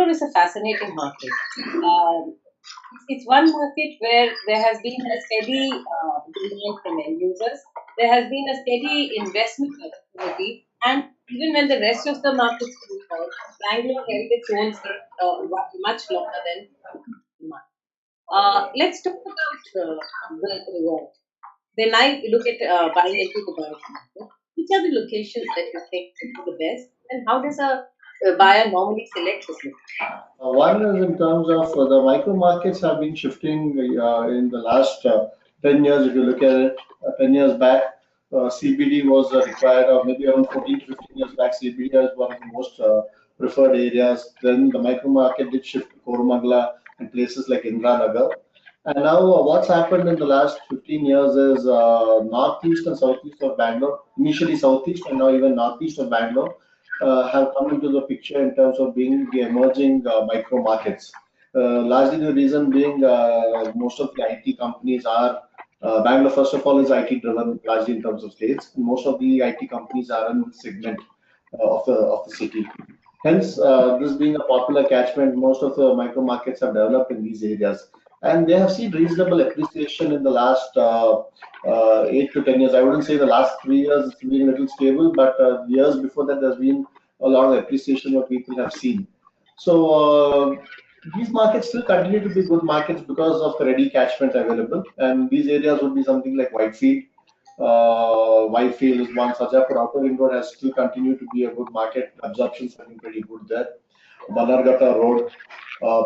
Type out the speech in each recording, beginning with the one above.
Bangalore is a fascinating market. It's one market where there has been a steady demand from end users. There has been a steady investment opportunity, and even when the rest of the markets came out, Bangalore held its own for much longer than demand. Let's talk about when I look at buying into the Bangalore market. Which are the locations that you think are the best, and how does a buyer normally select this location? One is in terms of the micro markets have been shifting in the last 10 years. If you look at it, 10 years back, CBD was required, or maybe around 14 to 15 years back, CBD is one of the most preferred areas. Then the micro market did shift to Koromangala and places like Indranagar. And now, what's happened in the last 15 years is northeast and southeast of Bangalore, initially southeast and now even northeast of Bangalore, have come into the picture in terms of being the emerging micro markets. Largely the reason being most of the IT companies are Bangalore, first of all, is IT driven, largely in terms of states. Most of the IT companies are in this segment of the city. Hence, this being a popular catchment, most of the micro markets have developed in these areas, and they have seen reasonable appreciation in the last 8 to 10 years. I wouldn't say the last 3 years it's been a little stable, but years before that there's been a lot of appreciation what people have seen. So these markets still continue to be good markets because of the ready catchment available, and these areas would be something like Whitefield. Whitefield is one. Sajapur Outer Ring Road has still continued to be a good market. Absorptions have been pretty good there. Bannerghatta Road,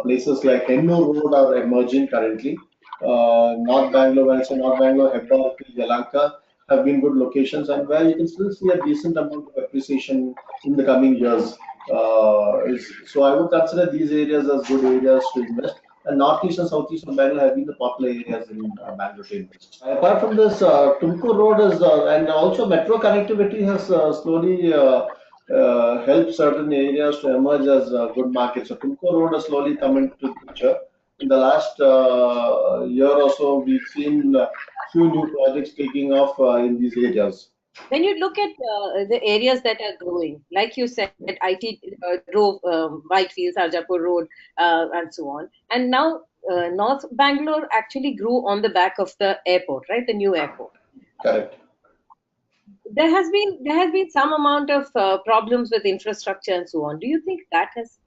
places like Hennur Road are emerging currently. North Bangalore, when I say North Bangalore, Hennur, Yelahanka have been good locations, and where you can still see a decent amount of appreciation in the coming years. So I would consider these areas as good areas to invest. And northeast and southeast of Bangalore have been the popular areas in Bangalore to invest. Apart from this, Tumkur Road is, and also metro connectivity has slowly helped certain areas to emerge as good markets. So Tumkur Road has slowly come into the picture. In the last year or so, we've seen few new projects taking off in these areas. When you look at the areas that are growing, like you said, IT drove Whitefield, Sarjapur Road, and so on, and now North Bangalore actually grew on the back of the airport, right? The new airport. Correct. There has been some amount of problems with infrastructure and so on. Do you think that has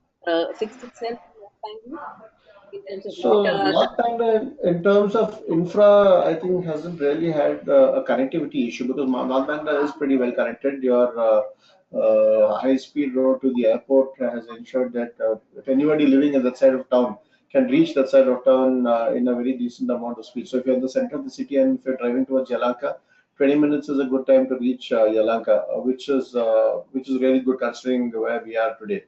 fixed itself in North Bangalore in terms of So water? North Bangalore, in terms of infra, I think hasn't really had a connectivity issue because North Bangalore is pretty well connected. Your high-speed road to the airport has ensured that if anybody living at that side of town can reach that side of town in a very decent amount of speed. So if you're in the center of the city and if you're driving towards Yelahanka, 20 minutes is a good time to reach Yelahanka, which is really good considering where we are today.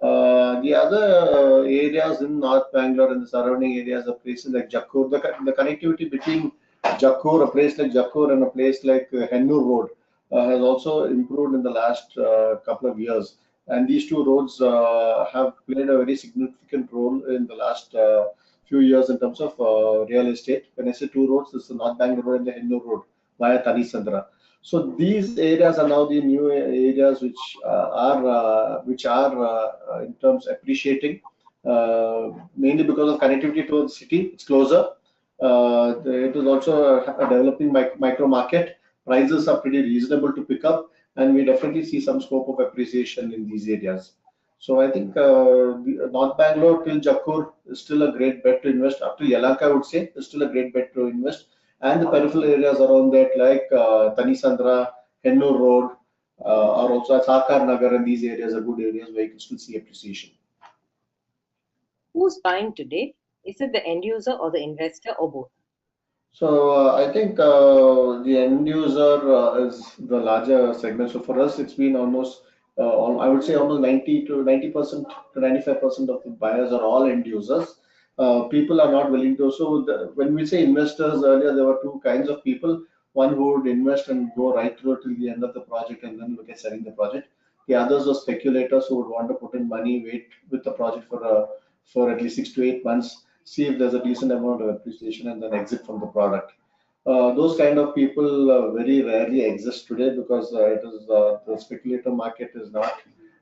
The other areas in North Bangalore and the surrounding areas are places like Jakkur. The connectivity between Jakkur, a place like Jakkur, and a place like Hennur Road has also improved in the last couple of years. And these two roads have played a very significant role in the last few years in terms of real estate. When I say two roads, it's the North Bangalore Road and the Hennur Road via Tanisandra. So these areas are now the new areas which are in terms appreciating mainly because of connectivity to the city. It's closer. It is also a developing micro market. Prices are pretty reasonable to pick up, and we definitely see some scope of appreciation in these areas. So I think North Bangalore till Jakkur is still a great bet to invest. Up to Yelahanka, I would say, is still a great bet to invest. And the peripheral areas around that, like Tanisandra, Hennur Road, or also Sakar Nagar, and these areas are good areas where you can still see appreciation. Who's buying today? Is it the end user or the investor or both? So I think the end user is the larger segment. So for us, it's been almost, I would say almost 90% to 95% of the buyers are all end users. People are not willing to. So when we say investors earlier, there were two kinds of people. One who would invest and go right through till the end of the project and then look at selling the project. The others were speculators who would want to put in money, wait with the project for at least 6 to 8 months, see if there's a decent amount of appreciation, and then exit from the product. Those kind of people very rarely exist today because the speculator market is not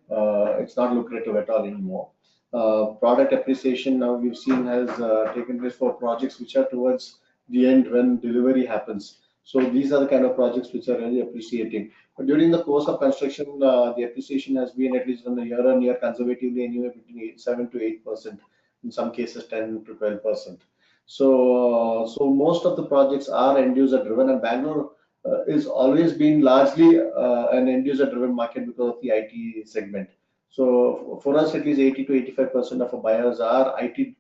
it's not lucrative at all anymore. Product appreciation now we've seen has taken place for projects which are towards the end when delivery happens. So these are the kind of projects which are really appreciating. But during the course of construction, the appreciation has been at least on the year-on-year conservatively anywhere between 7 to 8%, in some cases 10 to 12%. So most of the projects are end user driven, and Bangalore is always been largely an end user driven market because of the IT segment. So for us, at least 80 to 85% of our buyers are IT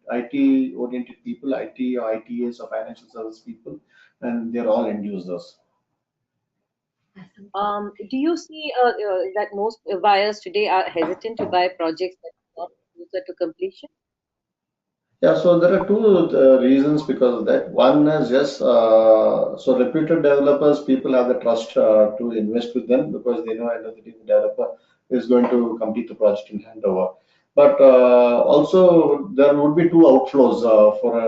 oriented people, IT or ITAs or financial service people, and they're all end users. Do you see that most buyers today are hesitant to buy projects that are not closer to completion? Yeah, so there are two reasons because of that. One is just so reputed developers, people have the trust to invest with them because they know end of the day the developer is going to complete the project in handover. But also there would be two outflows for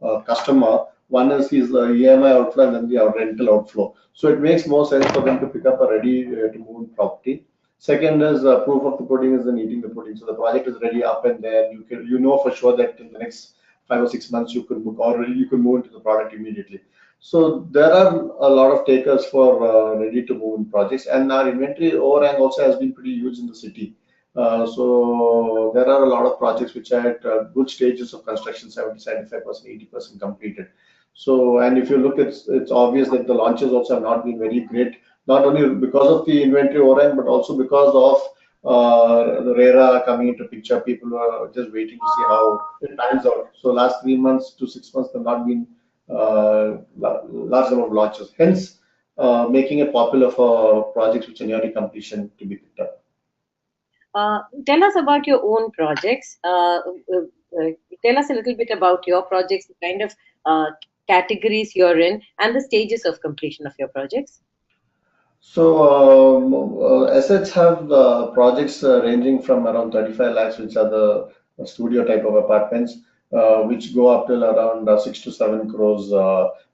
a customer. One is his EMI outflow and then the rental outflow. So it makes more sense for them to pick up a ready to move property. Second is proof of the pudding is in eating the pudding. So the project is ready up and there. You know for sure that in the next 5 or 6 months you could book or you could move into the product immediately. So there are a lot of takers for ready to move in projects, and our inventory overhang also has been pretty huge in the city. So there are a lot of projects which are at good stages of construction, 70, 75%, 80% completed. So, and if you look, it's obvious that the launches also have not been very great, not only because of the inventory overhang, but also because of the RERA coming into picture. People are just waiting to see how it pans out. So, last 3 months to 6 months, there have not been large number of launches. Hence, making it popular for projects which are nearly completion to be picked up. Tell us about your own projects. Tell us a little bit about your projects, the kind of categories you're in, and the stages of completion of your projects. So, assets have projects ranging from around 35 lakhs, which are the studio type of apartments, which go up till around 6 to 7 crores,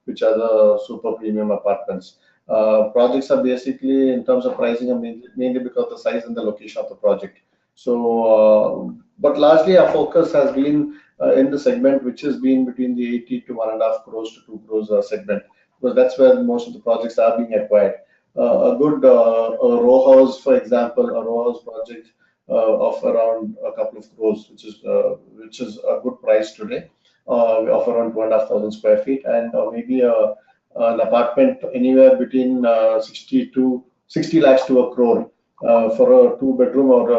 which are the super premium apartments. Projects are basically, in terms of pricing, are mainly because of the size and the location of the project. So, but largely our focus has been in the segment which has been between the 80 to 1.5 crores to 2 crores segment, because that's where most of the projects are being acquired. A good a row house, for example, a row house project of around a couple of crores, which is a good price today, of around 2,500 square feet, and maybe an apartment anywhere between 60 lakhs to a crore for a two-bedroom, or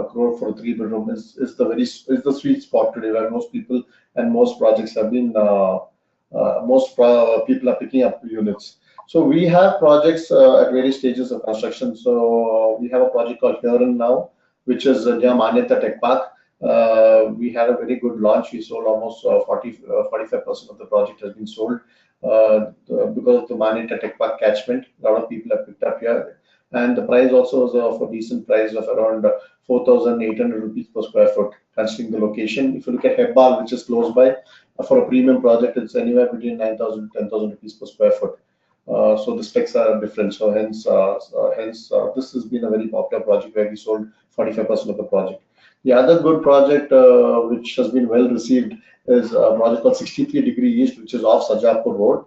a crore for a three-bedroom is the sweet spot today, where most people and most projects have been people are picking up units. So we have projects at various stages of construction. So we have a project called Hennur now, which is near Manyata Tech Park. We had a very good launch. We sold almost 45% of the project has been sold because of the Manyata Tech Park catchment. A lot of people have picked up here, and the price also is of a decent price of around 4,800 rupees per square foot, considering the location. If you look at Hebbal, which is close by, for a premium project, it's anywhere between 9,000 to 10,000 rupees per square foot. So the specs are different. So hence, this has been a very popular project where we sold 45% of the project. The other good project which has been well received is a project called 63 Degree East, which is off Jakkur Road.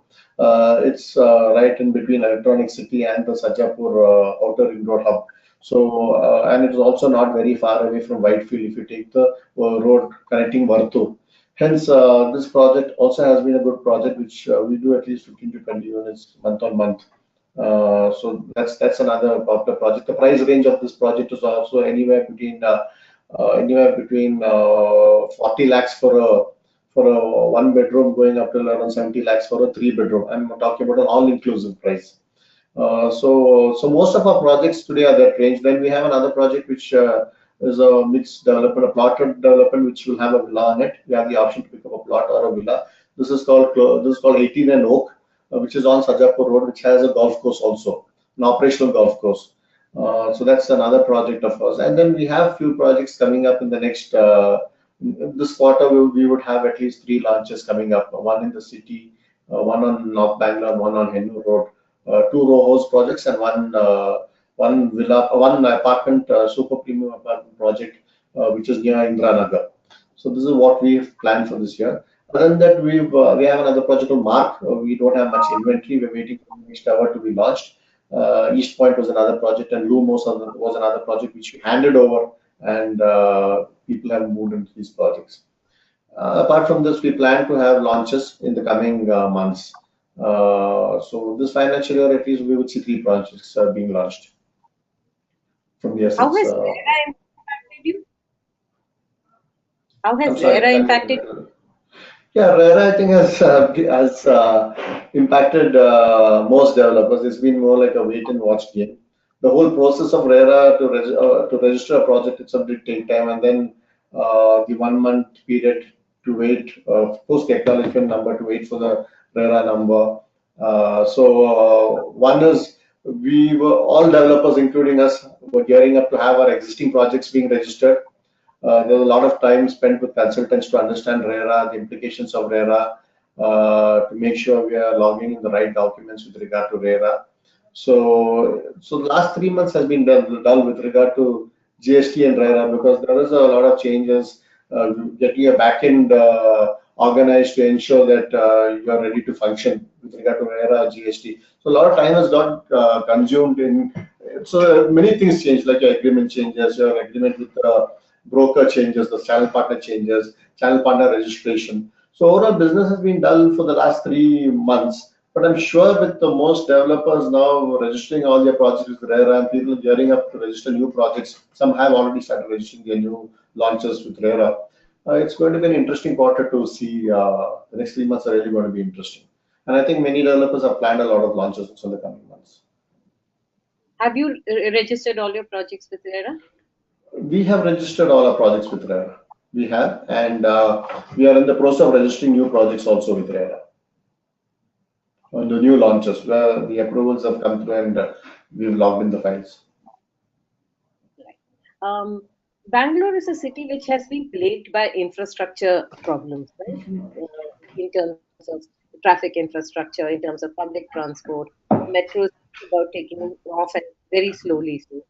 It's right in between Electronic City and the Sajapur Outer Ring Road hub. So, and it is also not very far away from Whitefield if you take the road connecting Vartu. Hence, this project also has been a good project, which we do at least 15 to 20 units month on month. So that's another popular project. The price range of this project is also anywhere between 40 lakhs for a one bedroom, going up to around 70 lakhs for a three bedroom. I'm talking about an all-inclusive price. So most of our projects today are that range. Then we have another project which is a mixed development, a plotted development, which will have a villa on it. You have the option to pick up a plot or a villa. This is called 18 and Oak, which is on Sajapur Road, which has a golf course also, an operational golf course. So that's another project of ours. And then we have few projects coming up in the next this quarter. We would have at least three launches coming up. One in the city, one on North Bangalore, one on Hennur Road, two row house projects, and one villa, one apartment, super premium apartment project which is near Indranagar. So this is what we've planned for this year. Other than that, we have another project called Mark. We don't have much inventory. We're waiting for the next tower to be launched. East Point was another project, and Lumos was another project which we handed over, and people have moved into these projects. Apart from this, we plan to have launches in the coming months. So this financial year, at least, we would see three projects being launched from the How assets. has RERA impacted you? How I'm has sorry, RERA can impacted? you? Yeah, RERA, I think has impacted most developers. It's been more like a wait and watch game. The whole process of RERA to register a project itself did take time, and then the 1 month period to wait, post the acknowledgement number to wait for the RERA number. One is we were all developers, including us, were gearing up to have our existing projects being registered. There was a lot of time spent with consultants to understand RERA, the implications of RERA, to make sure we are logging in the right documents with regard to RERA. So the last 3 months has been dull with regard to GST and RERA because there is a lot of changes, getting a backend organized to ensure that you are ready to function with regard to RERA, GST. So a lot of time has got consumed in. So many things change, like your agreement changes, your agreement with the broker changes, the channel partner changes, channel partner registration. So overall business has been dull for the last 3 months. But I'm sure with the most developers now registering all their projects with RERA and people gearing up to register new projects, some have already started registering their new launches with RERA. It's going to be an interesting quarter to see. The next 3 months are really going to be interesting. And I think many developers have planned a lot of launches in the coming months. Have you registered all your projects with RERA? We have registered all our projects with RERA. We have, and we are in the process of registering new projects also with RERA on the new launches where the approvals have come through and we've logged in the files. Bangalore is a city which has been plagued by infrastructure problems, right? In terms of traffic infrastructure, in terms of public transport. Metro is about taking off and very slowly. So,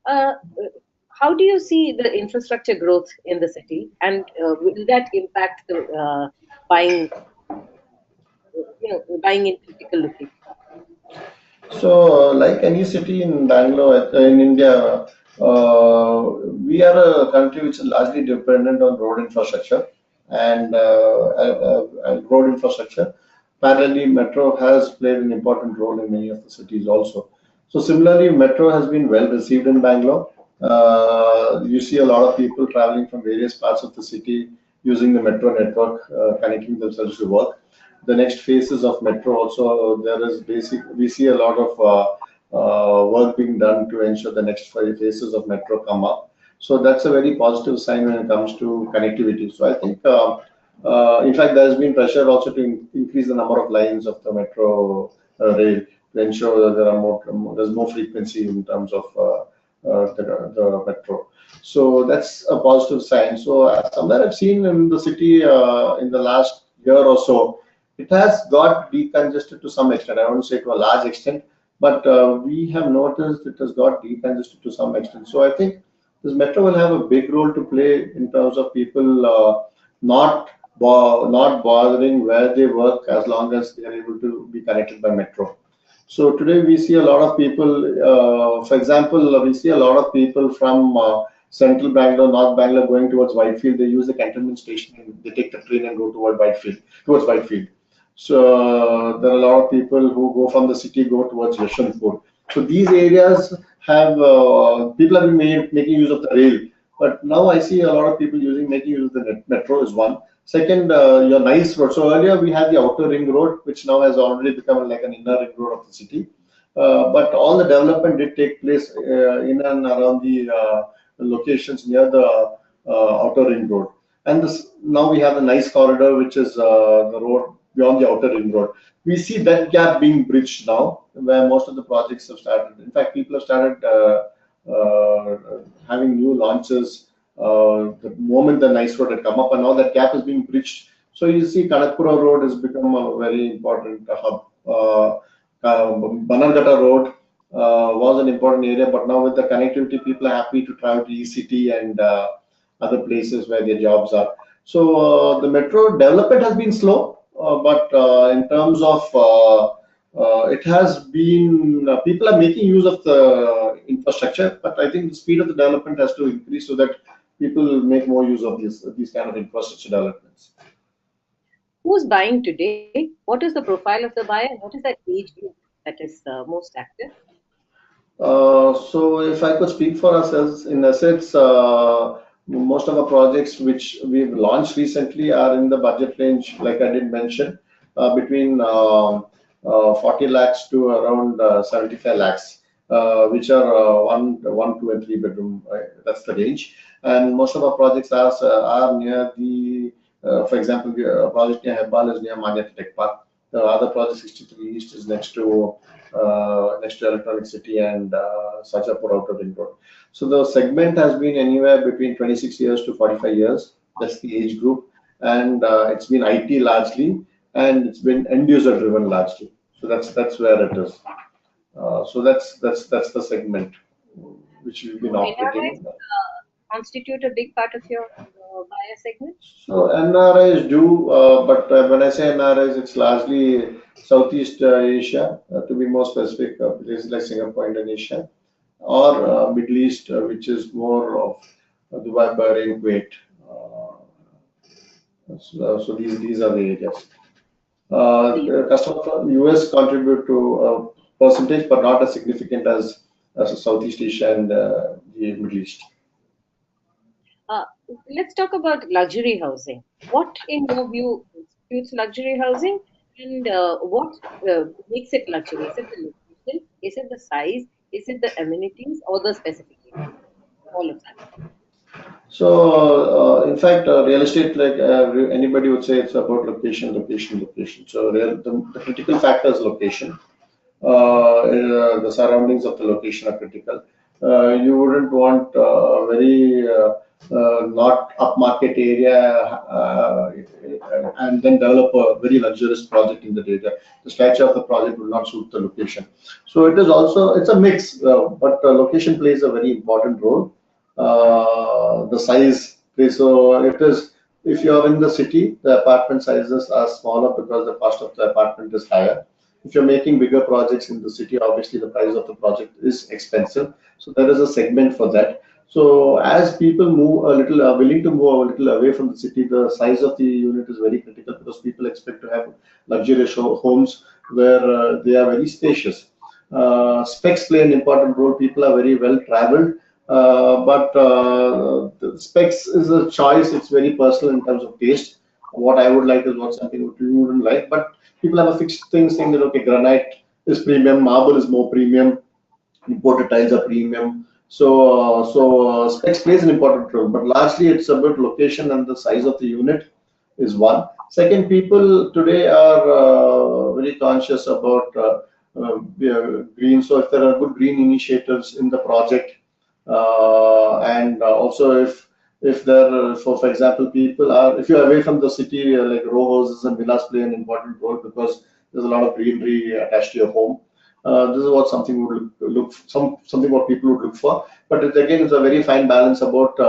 uh, how do you see the infrastructure growth in the city, and will that impact the buying, buying in critical locations? So, like any city in Bangalore, in India, we are a country which is largely dependent on road infrastructure and road infrastructure. Parallelly, metro has played an important role in many of the cities also. So, similarly, metro has been well received in Bangalore. You see a lot of people traveling from various parts of the city using the metro network, connecting themselves to work. The next phases of metro also, there is basic, we see a lot of work being done to ensure the next phases of metro come up. So that's a very positive sign when it comes to connectivity. So I think, in fact, there has been pressure also to increase the number of lines of the metro rail to ensure that there's more frequency in terms of the metro. So that's a positive sign. So somewhere I've seen in the city in the last year or so, it has got decongested to some extent. I won't say to a large extent, but we have noticed it has got decongested to some extent. So I think this metro will have a big role to play in terms of people not bothering where they work as long as they are able to be connected by metro. So today we see a lot of people, for example, we see a lot of people from central Bangalore, North Bangalore going towards Whitefield. They use the cantonment station and they take the train and go towards Whitefield. So there are a lot of people who go from the city, go towards Yeshwanthpur. So these areas have people have been making use of the rail, but now I see a lot of people making use of the metro is one. Second, your nice road. So earlier we had the outer ring road, which now has already become like an inner ring road of the city. But all the development did take place in and around the locations near the outer ring road. And now we have the nice corridor, which is the road beyond the outer ring road. We see that gap being bridged now, where most of the projects have started. In fact, people have started having new launches the moment the nice road had come up, and now that gap is being bridged. So you see, Kanakpura Road has become a very important hub. Bannerghatta Road was an important area, but now with the connectivity, people are happy to travel to ECT and other places where their jobs are. So the metro development has been slow, but in terms of it has been people are making use of the infrastructure, but I think the speed of the development has to increase so that people make more use of these kind of infrastructure developments. Who's buying today? What is the profile of the buyer? What is that age group that is most active? So if I could speak for ourselves, in assets, most of our projects which we've launched recently are in the budget range, like I did mention, between 40 lakhs to around 75 lakhs, which are one, two, and three bedroom. Right? That's the range. And most of our projects are near the, for example, the project near Hebbal is near Magicbricks Tech Park. The other project 63 East is next to Electronic City and Sajapur Outer Ring Road. So the segment has been anywhere between 26 years to 45 years. That's the age group, and it's been IT largely, and it's been end user driven largely. So that's where it is. So that's the segment which we've been NRIs operating. constitute a big part of your buyer segment? So NRIs do, but when I say NRIs, it's largely Southeast Asia, to be more specific, places like Singapore, Indonesia, or Middle East, which is more of Dubai, Bahrain, Kuwait. So these are the areas. The Customers from US contribute to a percentage, but not as significant as Southeast Asia and the Middle East. Uh, let's talk about luxury housing. What, in your view, constitutes luxury housing, and what makes it luxury? Is it the location? Is it the size? Is it the amenities or the specifications? All of that. So, in fact, real estate, like anybody would say, it's about location, location, location. So, the critical factor is location. The surroundings of the location are critical. You wouldn't want a very not upmarket area and then develop a very luxurious project in the area. The stature of the project will not suit the location. So it is also it's a mix, but location plays a very important role. The size plays so it is if you are in the city, the apartment sizes are smaller because the cost of the apartment is higher. If you're making bigger projects in the city, obviously the price of the project is expensive. So there is a segment for that. So as people move a little, are willing to move a little away from the city, the size of the unit is very critical because people expect to have luxurious homes where they are very spacious. Specs play an important role. People are very well traveled, but the specs is a choice. It's very personal in terms of taste. What I would like is what something what you wouldn't like. But people have a fixed thing saying that okay, granite is premium, marble is more premium, imported tiles are premium. So specs plays an important role, but largely it's about location and the size of the unit is one. Second, people today are very conscious about green. So if there are good green initiatives in the project, and also if there, for example, people are if you're away from the city, like row houses and villas play an important role because there's a lot of greenery attached to your home. This is what something would something what people would look for. But again, it's a very fine balance about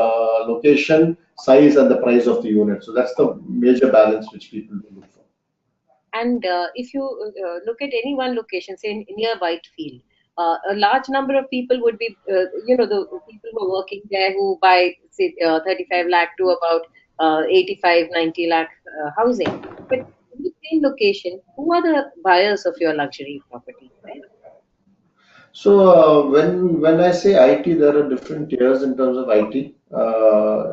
location, size, and the price of the unit. So that's the major balance which people do look for. And if you look at any one location, say near Whitefield, a large number of people would be, the people who are working there who buy, say, 35 lakh to about 85, 90 lakh housing. But in the same location, who are the buyers of your luxury property, right? So when I say IT, there are different tiers in terms of IT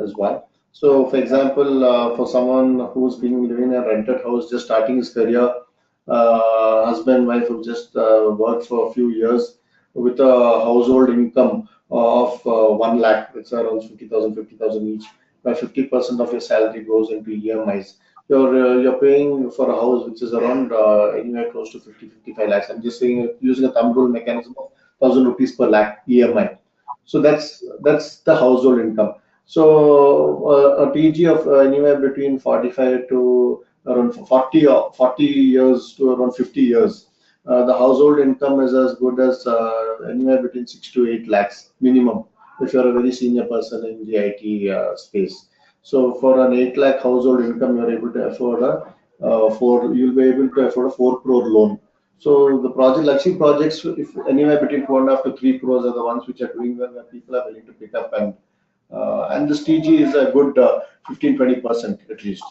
as well. So for example, for someone who's been living in a rented house, just starting his career, husband, wife who just worked for a few years with a household income of 1 lakh, it's around 50,000 each. By 50% of your salary goes into EMIs. You're paying for a house which is around anywhere close to 50-55 lakhs. I'm just saying using a thumb rule mechanism of 1,000 rupees per lakh EMI. So that's the household income. So a TG of anywhere between 45 to around 40 years to around 50 years. The household income is as good as anywhere between 6 to 8 lakhs minimum if you're a very senior person in the IT space. So for an 8 lakh household income, you're able to afford you'll be able to afford a 4 crore loan. So the luxury projects, if anywhere between 2.5 to 3 crores are the ones which are doing well, where people are willing to pick up, and this TG is a good 15-20% at least.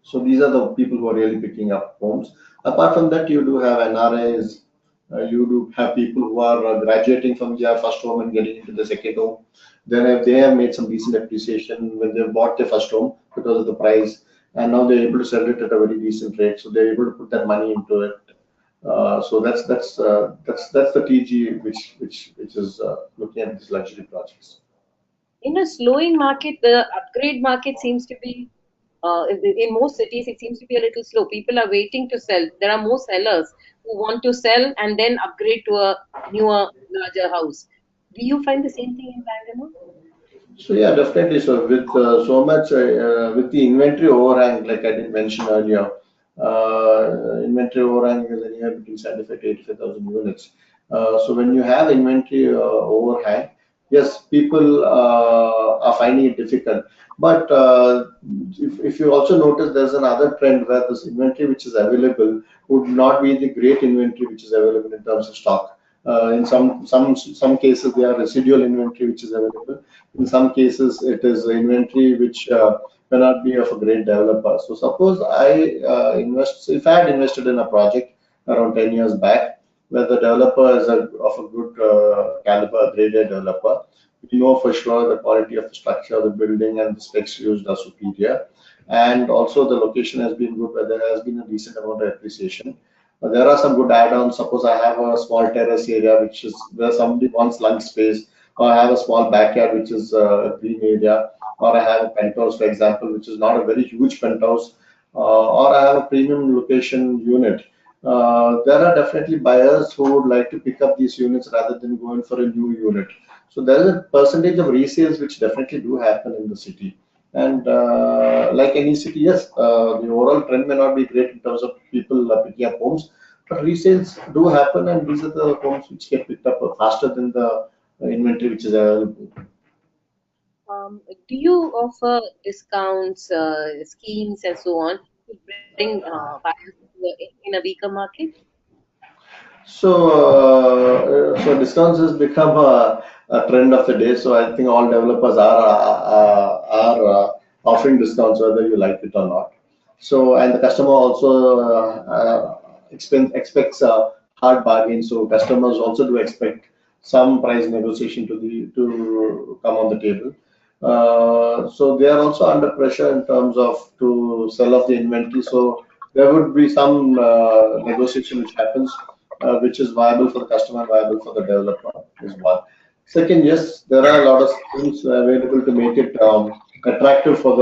So these are the people who are really picking up homes. Apart from that, you do have NRIs, you do have people who are graduating from their first home and getting into the second home. Then they have made some decent appreciation when they bought their first home because of the price, and now they're able to sell it at a very decent rate. So they're able to put that money into it. So that's the TG which is looking at these luxury projects. In a slowing market, the upgrade market seems to be, in most cities, it seems to be a little slow. People are waiting to sell. There are more sellers who want to sell and then upgrade to a newer, larger house. Do you find the same thing in Bangalore? So yeah, definitely. So with so much with the inventory overhang, like I did mention earlier, inventory overhang is anywhere between 75 to 85,000 units. So when you have inventory overhang, yes, people are finding it difficult. But if you also notice, there's another trend where this inventory which is available would not be the great inventory which is available in terms of stock. In some cases, there are residual inventory which is available. In some cases, it is inventory which may not be of a great developer. So suppose if I had invested in a project around 10 years back, where the developer is of a good caliber, graded developer, we know for sure the quality of the structure, the building, and the specs used are superior. And also the location has been good, where there has been a decent amount of appreciation. There are some good add-ons. Suppose I have a small terrace area, which is where somebody wants lunch space, or I have a small backyard, which is a green area, or I have a penthouse, for example, which is not a very huge penthouse, or I have a premium location unit. There are definitely buyers who would like to pick up these units rather than going for a new unit. So there is a percentage of resales which definitely do happen in the city. And like any city, yes, the overall trend may not be great in terms of people picking up homes, but resales do happen, and these are the homes which get picked up faster than the inventory which is available. Do you offer discounts, schemes, and so on to bring buyers in a weaker market? So discounts has become a trend of the day. So I think all developers are offering discounts whether you like it or not. So and the customer also expects a hard bargain. So customers also do expect some price negotiation to come on the table. So they are also under pressure in terms of to sell off the inventory. So there would be some negotiation which happens, which is viable for the customer, viable for the developer is one. Second, yes, there are a lot of schemes available to make it attractive for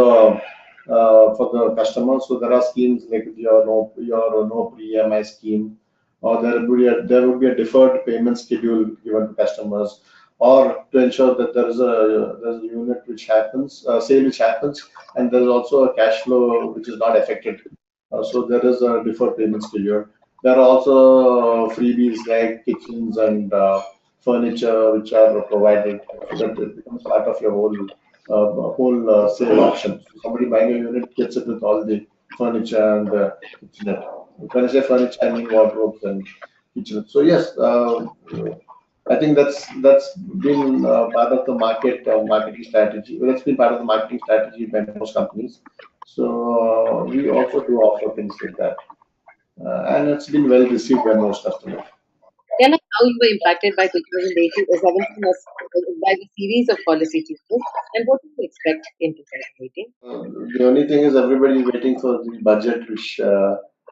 the customer. So there are schemes like your no pre EMI scheme, or there would be a deferred payment schedule given to customers, or to ensure that there's a unit which happens, sale which happens, and there's also a cash flow which is not affected. So there is a deferred payment schedule. There are also freebies like kitchens and furniture which are provided so that it becomes part of your whole sale option. So somebody buying a unit gets it with all the furniture and the kitchenette. When I say furniture, I mean wardrobes and kitchenette. So yes, I think that's been part of the marketing strategy. Well, it's been part of the marketing strategy by most companies. So we also do offer things like that, and it's been well received by most customers. Tell us how you were impacted by 2017 by the series of policy changes, and what do you expect in 2018? The only thing is everybody waiting for the budget, which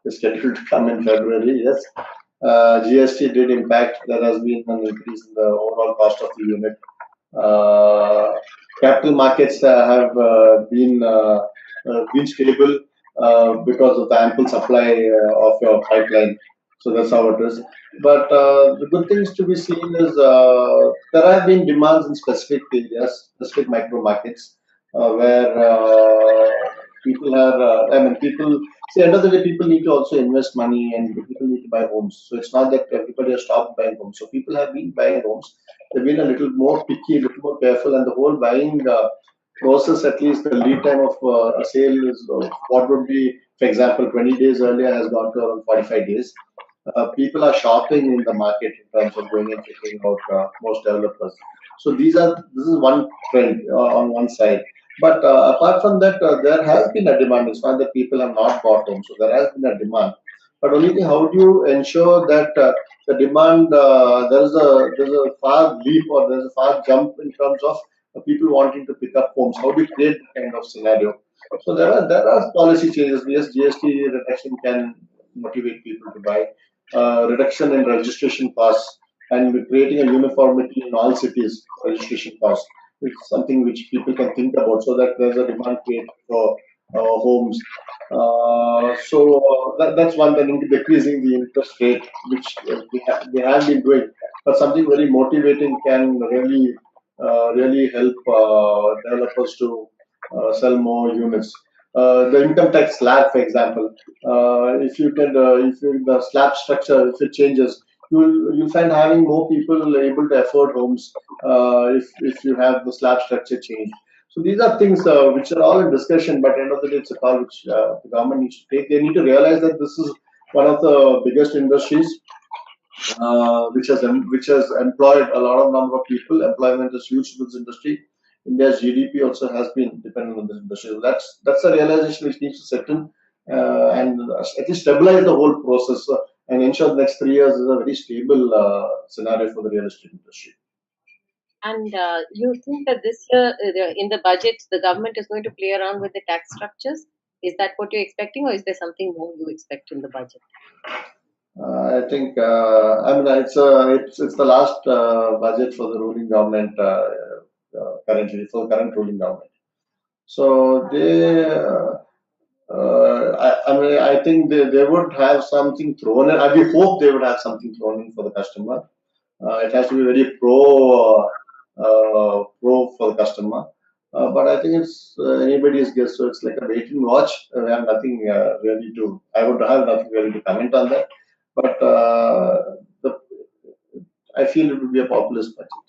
is scheduled to come in February. Yes, GST did impact. There has been an increase in the overall cost of the unit. Uh, Capital markets have been stable because of the ample supply of your pipeline. So that's how it is. But the good things to be seen is there have been demands in specific areas, specific micro markets, where People are, I mean, people, see, end of the day, people need to also invest money and people need to buy homes. So it's not that everybody has stopped buying homes. So people have been buying homes. They've been a little more picky, a little more careful, and the whole buying process, at least the lead time of a sale is what would be, for example, 20 days earlier has gone to around 45 days. People are shopping in the market in terms of going and checking out most developers. So this is one trend on one side. But apart from that, there has been a demand. It's not that people have not bought homes. So there has been a demand. But only thing, how do you ensure that the demand there's a far leap or there's a far jump in terms of people wanting to pick up homes? How do you create that kind of scenario? So there are policy changes. Yes, GST reduction can motivate people to buy. Reduction in registration costs and creating a uniformity in all cities for registration costs. It's something which people can think about so that there's a demand created for homes. That's one thing, decreasing the interest rate, which they have been doing. But something very motivating can really help developers to sell more units. The income tax slab, for example, if the slab structure, if it changes, you'll find having more people able to afford homes if you have the slab structure changed. So these are things which are all in discussion, but at the end of the day, it's a call which the government needs to take. They need to realize that this is one of the biggest industries which has employed a lot of number of people. Employment is huge in this industry. India's GDP also has been dependent on this industry. So that's a realization which needs to set in and at least stabilize the whole process and ensure the next 3 years is a very stable scenario for the real estate industry. And you think that this year, in the budget, the government is going to play around with the tax structures? Is that what you're expecting, or is there something more you expect in the budget? I think I mean it's the last budget for the ruling government currently for the current ruling government. So I mean, I think they would have something thrown in. I we hope they would have something thrown in for the customer. It has to be very pro for the customer. But I think it's anybody's guess. So it's like a wait and watch. I have nothing really to. I would have nothing really to comment on that. But I feel it would be a populist budget.